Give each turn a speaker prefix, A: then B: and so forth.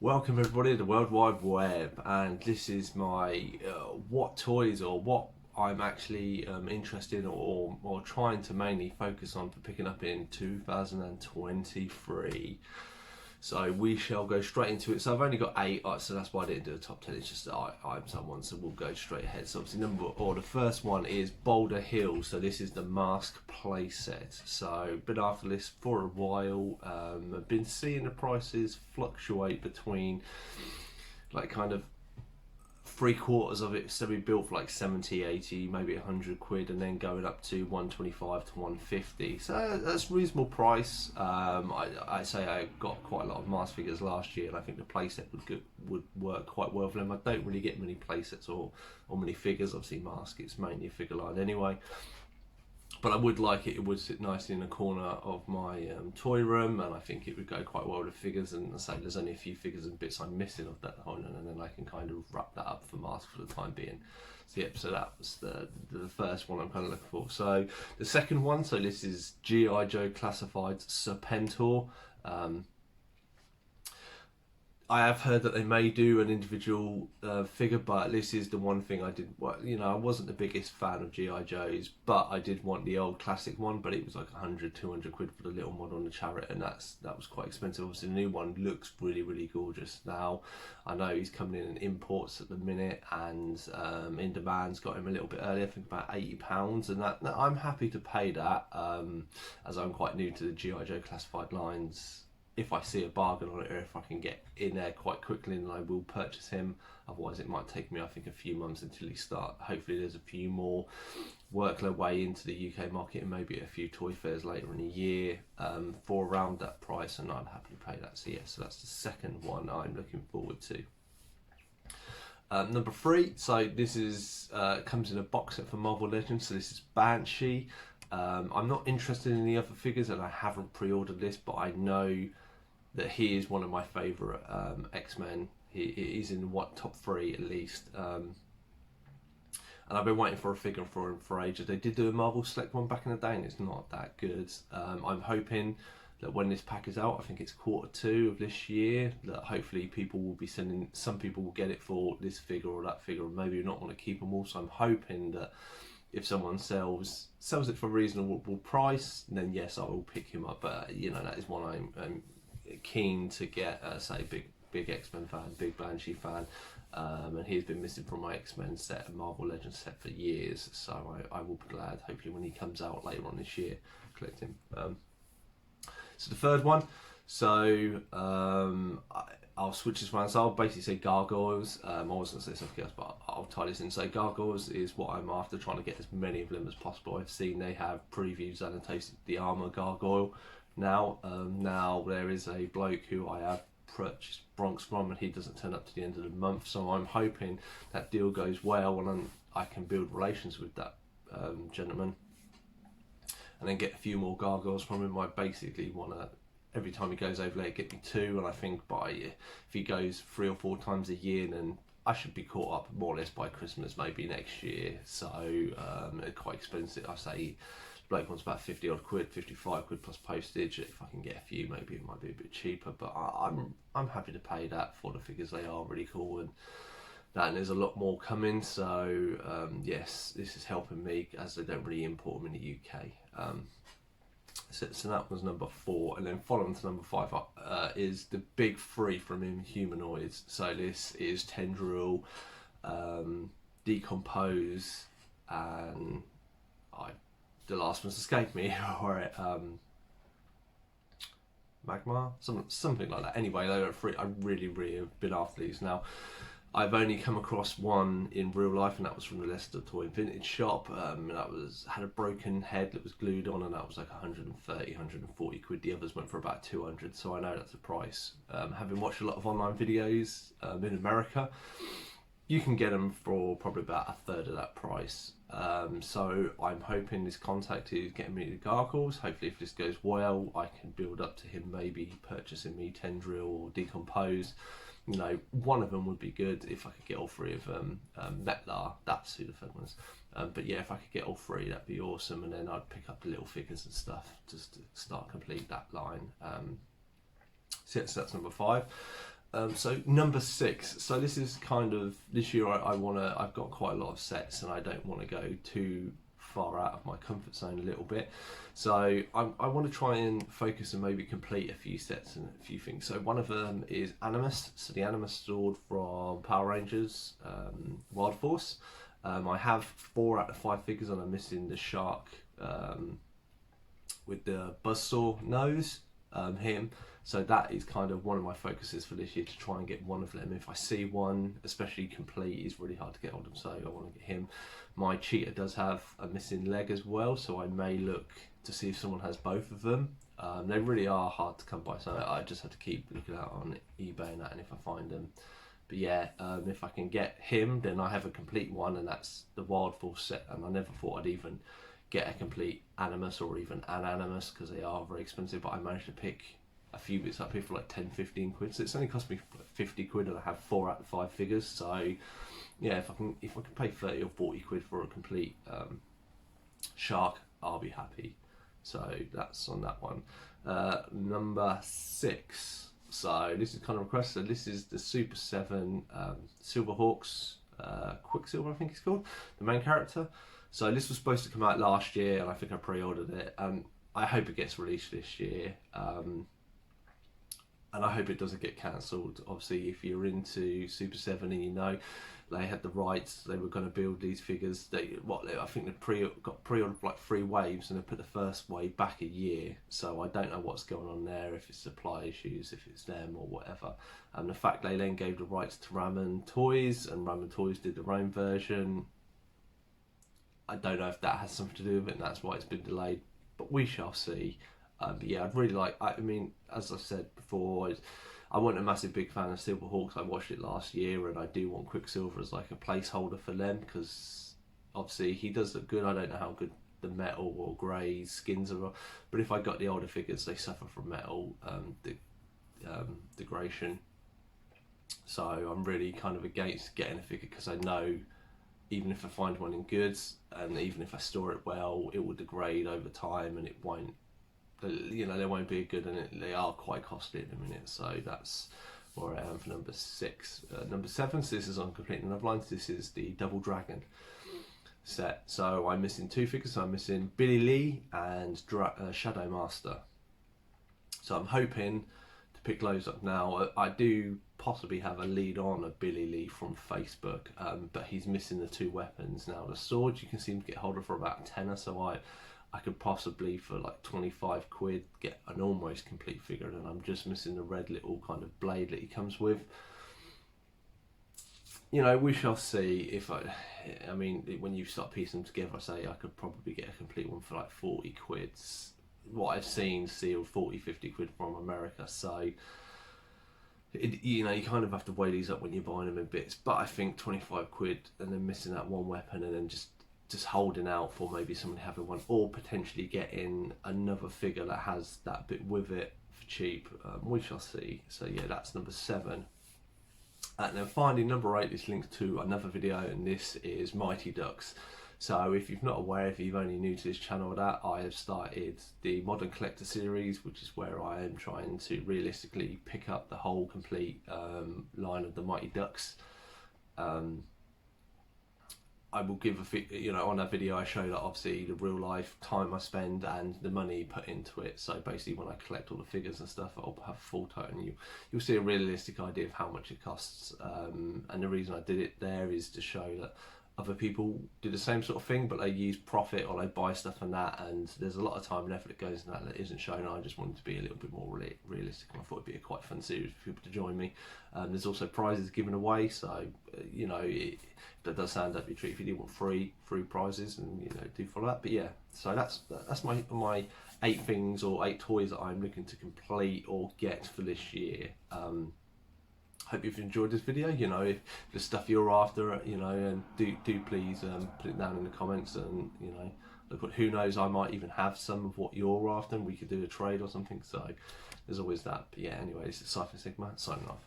A: Welcome everybody to the World Wide Web, and this is my what toys or what I'm actually interested in or trying to mainly focus on for picking up in 2023. So we shall go straight into it. So I've only got 8, so that's why I didn't do a top 10. It's just that I'm someone, so we'll go straight ahead. So obviously the first one is Boulder Hill. So this is the mask playset. So been after this for a while. I've been seeing the prices fluctuate between like kind of three-quarters of it semi-built for like 70, 80, maybe 100 quid, and then going up to 125 to 150. So that's a reasonable price. I say I got quite a lot of mask figures last year, and I think the playset would work quite well for them. I don't really get many playsets or many figures. Obviously mask, it's mainly a figure line anyway. But I would like it. It would sit nicely in the corner of my toy room, and I think it would go quite well with figures. And I say there's only a few figures and bits I'm missing of that whole, and then I can kind of wrap that up for mask for the time being. So yep, so that was the first one I'm kind of looking for. So the second one, so this is G.I. Joe Classified Serpentor. I have heard that they may do an individual figure, but this is the one thing I did. Well, I wasn't the biggest fan of GI Joes, but I did want the old classic one. But it was like 100, 200 quid for the little model on the Chariot, and that was quite expensive. Obviously, the new one looks really, really gorgeous. Now, I know he's coming in imports at the minute, and in demand's got him a little bit earlier. I think about £80, and that I'm happy to pay that, as I'm quite new to the GI Joe classified lines. If I see a bargain on it, or if I can get in there quite quickly, then I will purchase him. Otherwise it might take me, I think, a few months until he start. Hopefully there's a few more work their way into the UK market, and maybe a few toy fairs later in the year for around that price, and I'd happily pay that. So yeah, so that's the second one I'm looking forward to. Number 3, so this is comes in a box set for Marvel Legends. So this is Banshee. I'm not interested in the other figures, and I haven't pre-ordered this, but I know that he is one of my favourite X-Men. He's in top 3 at least. And I've been waiting for a figure for him for ages. They did do a Marvel Select one back in the day, and it's not that good. I'm hoping that when this pack is out, I think it's Q2 of this year, that hopefully people will be sending, some people will get it for this figure or that figure, and maybe not want to keep them all. So I'm hoping that if someone sells it for a reasonable price, then yes, I will pick him up. But that is one I'm keen to get. Say big X-Men fan, big Banshee fan, and he's been missing from my X-Men set and Marvel Legends set for years. So I will be glad, hopefully, when he comes out later on this year, collect him. So the third one. So I'll switch this around. So I'll basically say Gargoyles. I was going to say something else, but I'll tie this in. So Gargoyles is what I'm after, trying to get as many of them as possible. I've seen they have previews and tasted the Armour Gargoyle now. Now there is a bloke who I have purchased Bronx from, and he doesn't turn up to the end of the month. So I'm hoping that deal goes well, and I can build relations with that gentleman, and then get a few more Gargoyles from him. I basically want to, every time he goes over there, get me 2, and I think if he goes 3 or 4 times a year, then I should be caught up more or less by Christmas, maybe next year. So they're quite expensive. I say bloke wants about 50 odd quid, 55 quid plus postage. If I can get a few, maybe it might be a bit cheaper, but I'm happy to pay that for the figures. They are really cool, and there's a lot more coming. So yes, this is helping me, as they don't really import them in the UK. So that was number 4, and then following to number 5 is the big 3 from Inhumanoids. So this is Tendril, Decompose, and the last one's escaped me. Or Magma, something like that. Anyway, they were 3. I really have been after these. Now, I've only come across one in real life, and that was from the Leicester Toy Vintage Shop. That had a broken head that was glued on, and that was like 130, 140 quid. The others went for about 200, so I know that's the price. Having watched a lot of online videos in America, you can get them for probably about a third of that price. So I'm hoping this contact is getting me the Gargoyles. Hopefully, if this goes well, I can build up to him maybe purchasing me Tendril or Decompose. One of them would be good if I could get all 3 of them. Metlar, that's who the third one is. But yeah, if I could get all 3, that'd be awesome, and then I'd pick up the little figures and stuff just to complete that line. So that's number 5. So number 6. So this is kind of this year. I've got quite a lot of sets, and I don't want to go too far out of my comfort zone a little bit. So I want to try and focus and maybe complete a few sets and a few things. So one of them is Animus. So the Animus sword from Power Rangers Wild Force. I have 4 out of 5 figures, and I'm missing the shark with the buzzsaw nose, him. So that is kind of one of my focuses for this year, to try and get one of them. If I see one, especially complete, it's really hard to get hold of, so I want to get him. My cheetah does have a missing leg as well, so I may look to see if someone has both of them. They really are hard to come by, so I just have to keep looking out on eBay and that, and if I find them. But yeah, if I can get him, then I have a complete one, and that's the Wild Force set. And I never thought I'd even get a complete Animus or even an Animus, because they are very expensive, but I managed to pick a few bits up here for like 10-15 quid, so it's only cost me 50 quid, and I have 4 out of 5 figures. So yeah, if I can pay 30 or 40 quid for a complete shark, I'll be happy. So that's on that one. Number 6, so this is kind of requested. This is the Super 7 Silverhawks Quicksilver, I think it's called, the main character. So this was supposed to come out last year, and I think I pre-ordered it. I hope it gets released this year. And I hope it doesn't get cancelled. Obviously, if you're into Super 7 and you know they had the rights, they were going to build these figures. I think they got pre-ordered like 3 waves, and they put the first wave back a year. So I don't know what's going on there, if it's supply issues, if it's them or whatever. And the fact they then gave the rights to Ramen Toys, and Ramen Toys did their own version, I don't know if that has something to do with it, and that's why it's been delayed. But we shall see. But yeah, I'd really like, I mean, as I said before, I wasn't a massive big fan of Silverhawks. I watched it last year, and I do want Quicksilver as like a placeholder for them, because obviously he does look good. I don't know how good the metal or grey skins are, but if I got the older figures, they suffer from metal degradation. So I'm really kind of against getting a figure, because I know even if I find one in goods, and even if I store it well, it will degrade over time, and it won't, you know, they won't be good, and they are quite costly in a minute. So that's where I am for number 6. Number 7, so this is on Complete Another Lines. This is the Double Dragon set. So I'm missing 2 figures. So I'm missing Billy Lee and Shadow Master. So I'm hoping to pick those up now. I do possibly have a lead on a Billy Lee from Facebook, but he's missing the 2 weapons. Now the sword you can seem to get hold of for about a tenner, so I could possibly for like 25 quid get an almost complete figure, and I'm just missing the red little kind of blade that he comes with. You know, we shall see. If I mean, when you start piecing them together, I say I could probably get a complete one for like 40 quid. What I've seen sealed 40-50 quid from America. So you know, you kind of have to weigh these up when you're buying them in bits. But I think 25 quid and then missing that 1 weapon, and then just holding out for maybe someone having one, or potentially getting another figure that has that bit with it for cheap. We shall see. So yeah, that's number 7. And then finally, number 8 is linked to another video, and this is Mighty Ducks. So if you're not aware, if you're only new to this channel, that I have started the Modern Collector series, which is where I am trying to realistically pick up the whole complete line of the Mighty Ducks. I will give on that video I show that obviously the real life time I spend and the money put into it. So basically when I collect all the figures and stuff, I'll have a full total, and you'll see a realistic idea of how much it costs. And the reason I did it there is to show that other people do the same sort of thing, but they use profit or they buy stuff and that, and there's a lot of time and effort that goes in that isn't shown. I just wanted to be a little bit more realistic, and I thought it'd be a quite fun series for people to join me. There's also prizes given away, so you know, that does sound up your treat if you do want free prizes, and you know, do follow that. But yeah, so that's my 8 things or 8 toys that I'm looking to complete or get for this year. Hope you've enjoyed this video. You know, if the stuff you're after, you know, and do please put it down in the comments, and you know, look, who knows, I might even have some of what you're after, and we could do a trade or something. So there's always that. But yeah, anyway, this is Cypher Sigma signing off.